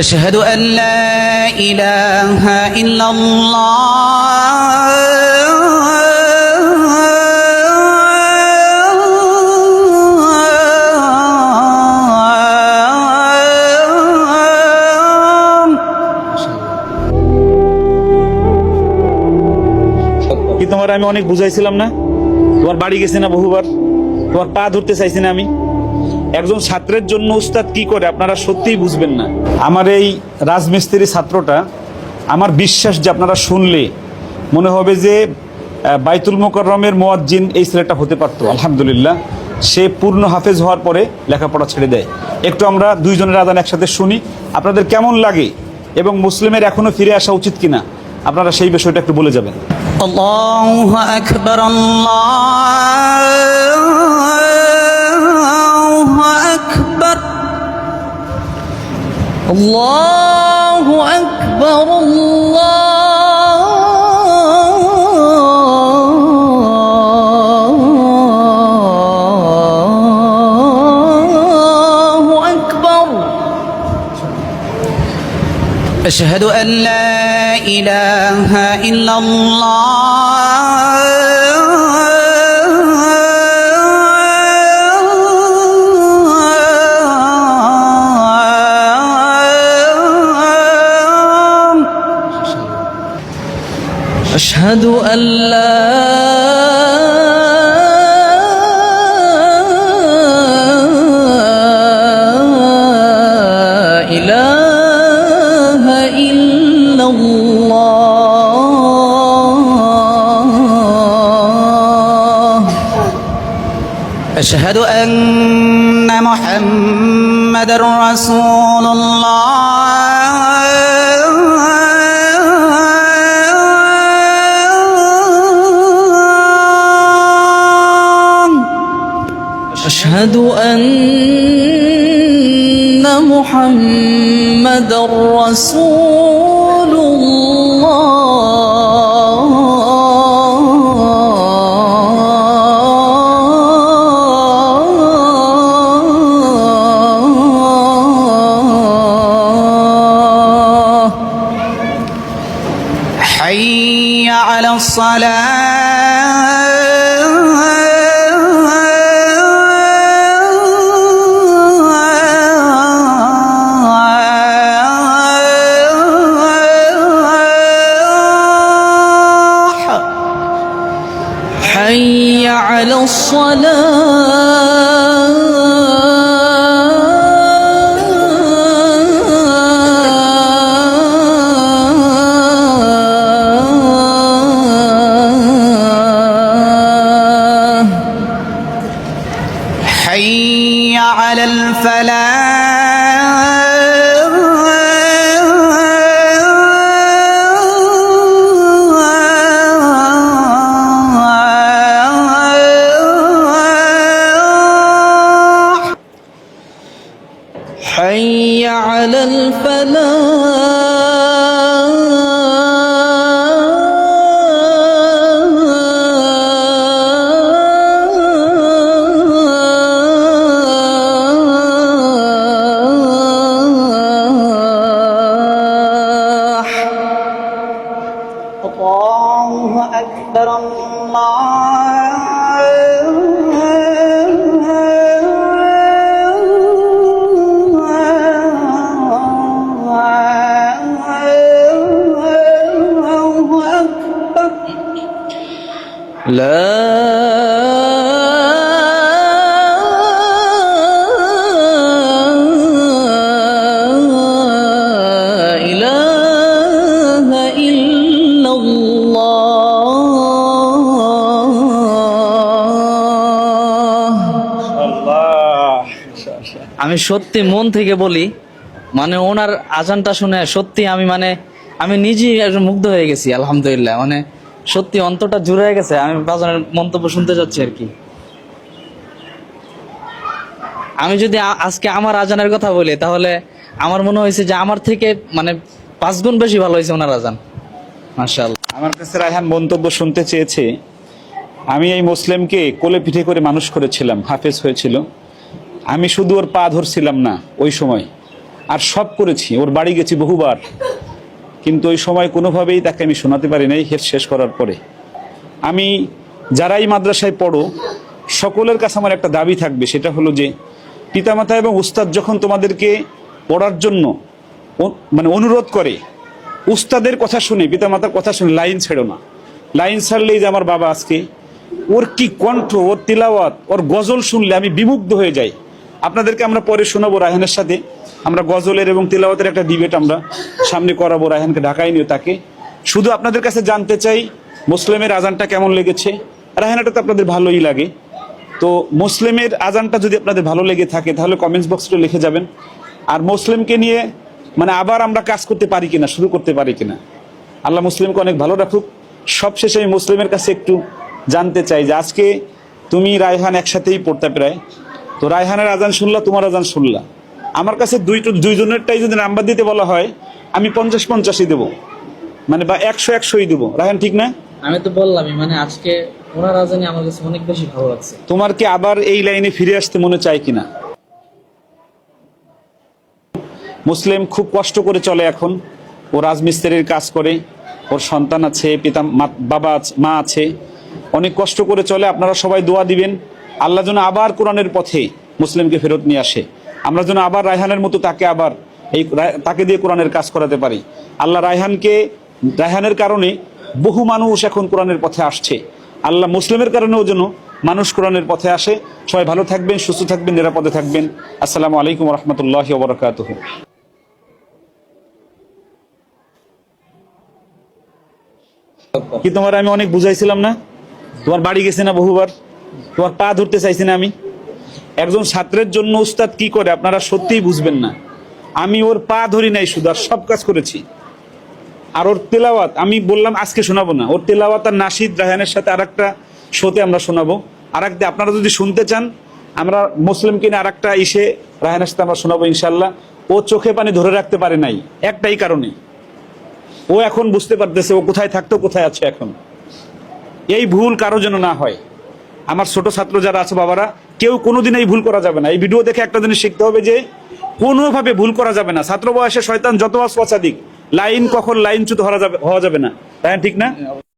أشهد أن لا إله إلا কি তোমার আমি অনেক বুঝাইছিলাম না? তোমার বাড়ি গেছি না বহুবার, তোমার পা ধরতে চাইছি না আমি? একজন ছাত্রের জন্য উস্তাদ কি করে আপনারা সত্যিই বুঝবেন না। আমার এই রাজমিস্ত্রি ছাত্রটা, আমার বিশ্বাস যে আপনারা শুনলে মনে হবে যে বাইতুল মোকাররমের মুয়াজ্জিন এই ছেলেটা হতে পারতো। আলহামদুলিল্লাহ, সে পূর্ণ হাফেজ হওয়ার পরে লেখাপড়া ছেড়ে দেয়। একটু আমরা দুইজনের আযান একসাথে শুনি, আপনাদের কেমন লাগে এবং মুসলিমের এখনো ফিরে আসা উচিত কিনা আপনারা সেই বিষয়টা একটু বলে যাবেন। الله أكبر الله أكبر الله أكبر الله أكبر أشهد أن لا إله إلا الله أشهد أن لا إله إلا الله أشهد أن محمد رسول الله أشهد أن محمد رسول الله حي على الصلاة حي على الصلاة حي على الفلاح حي على الفلاح الله أكبر الله أكبر لا إله إلا الله আমি সত্যি মন থেকে বলি, মানে ওনার আজানটা শুনে সত্যি আমি নিজেই একজন মুগ্ধ হয়ে গেছি। আলহামদুলিল্লাহ, মানে সত্যি অন্তরটা জুড়ে গেছে। আমি বাজানের মন্তব্য শুনতে যাচ্ছি আর কি। আমি যদি আজকে আমার আজানের কথা বলি, তাহলে আমার মনে হয়েছে যে আমার থেকে 5 গুণ বেশি ভালো হয়েছে ওনার আজান। মাশাআল্লাহ। আমার কাছে রায়হান মন্তব্য শুনতে চেয়েছে। আমি এই মুসলিমকে কোলে পিঠে করে মানুষ করেছিলাম, হাফেজ হয়েছিল। আমি শুধু ওর পা ধরছিলাম না, ওই সময় আর সব করেছি, ওর বাড়ি গেছি বহুবার, কিন্তু ওই সময় কোনোভাবেই তাকে আমি শোনাতে পারি নাই হেফজ শেষ করার পরে। আমি যারাই মাদ্রাসায় পড়ো সকলের কাছে আমার একটা দাবি থাকবে, সেটা হলো যে পিতামাতা এবং উস্তাদ যখন তোমাদেরকে পড়ার জন্য মানে অনুরোধ করে, উস্তাদের কথা শুনে পিতামাতার কথা শুনে লাইন ছেড়ো না। লাইন ছাড়লেই যে আমার বাবা আজকে, ওর কি কণ্ঠ, ওর তিলাওয়াত, ওর গজল শুনলে আমি বিমুগ্ধ হয়ে যাই। আপনাদেরকে আমরা পরে শোনাবো রায়হানের সাথে, আমরা গজলের এবং তিলাওয়াতের একটা ডিবেট আমরা সামনে করাবো, রায়হানকে ঢাকায় নিয়ে তাকে। শুধু আপনাদের কাছে জানতে চাই মুসলিমের আজানটা কেমন লেগেছে। রায়হানটা তো আপনাদের ভালোই লাগে, তো মুসলিমের আজানটা যদি আপনাদের ভালো লেগে থাকে তাহলে কমেন্টস বক্সে লিখে যাবেন। আর মুসলিমকে নিয়ে মানে আবার আমরা কাজ করতে পারি কিনা, শুরু করতে পারি কিনা। আল্লাহ মুসলিমকে অনেক ভালো রাখুক। সবশেষে আমি মুসলিমের কাছে একটু জানতে চাই যে আজকে তুমি রায়হান একসাথেই পড়তে প্রায়, তো রায়হানের আজান শুনলা, তোমার আজান শুনলা। আমার কাছে দুইজনেরটাই যদি নাম্বার দিতে বলা হয় আমি 50-50ই দেবো, মানে বা 100-100ই দেবো। রায়হান ঠিক না? আমি তো বললামই, মানে আজকে ওনার আজানই আমার কাছে অনেক বেশি ভালো লাগছে। তোমার কি আবার এই লাইনে ফিরে আসতে মনে চায় কিনা? মুসলিম খুব কষ্ট করে চলে এখন, ও রাজমিস্ত্রির কাজ করে, ওর সন্তান আছে, বাবা মা আছে, অনেক কষ্ট করে চলে। আপনারা সবাই দোয়া দিবেন আল্লাহ যেন আবার কোরআনের পথে মুসলিমকে ফেরত নিয়ে আসে, আমরা যেন আবার রায়হানের মতো তাকে দিয়ে কোরআনের কাজ করাতে পারি। আল্লাহ রায়হানের কারণে বহু মানুষ এখন কোরআনের পথে আসছে, আল্লাহ মুসলিমের কারণেও যেন মানুষ কোরআনের পথে আসে। সবাই ভালো থাকবেন, সুস্থ থাকবেন, নিরাপদে থাকবেন। আসসালামু আলাইকুম রহমতুল্লাহি ওয়া বারাকাতুহু। কি তোমার আমি অনেক বুঝাইছিলাম না? তোমার বাড়ি গেছে না বহুবার, তোমার পা ধরতে চাইছি না আমি? একজন ছাত্রের জন্য উস্তাদ কি করে আপনারা সত্যিই বুঝবেন না। আমি ওর পা ধরি নাই শুধু, আর সব কাজ করেছি। আর ওর তেলাওয়াত আমি বললাম আজকে শোনাবো না, ওর তেলাওয়াত আর নাশিদ রায়হানের সাথে আরেকটা শোতে আমরা শোনাবো। আরেকটা আপনারা যদি শুনতে চান, আমরা মুসলিমকে নিয়ে আরেকটা রায়হানের সাথে আমরা শোনাবো ইনশাল্লাহ। ও চোখে পানি ধরে রাখতে পারে নাই একটাই কারণে, ও এখন বুঝতে পারতেছে ও কোথায় থাকতো, কোথায় আছে এখন। এই ভুল কারো যেন না হয়। আমার ছোট ছাত্র যারা আছে বাবারা, কেউ কোনোদিন এই ভুল করা যাবে না। এই ভিডিও দেখে একটা জিনিস শিখতে হবে যে কোনোভাবে ভুল করা যাবে না। ছাত্র বয়সে শয়তান যত ওয়াসওয়াসা দিক, কখন লাইনচ্যুত হওয়া যাবে না। তাই ঠিক না?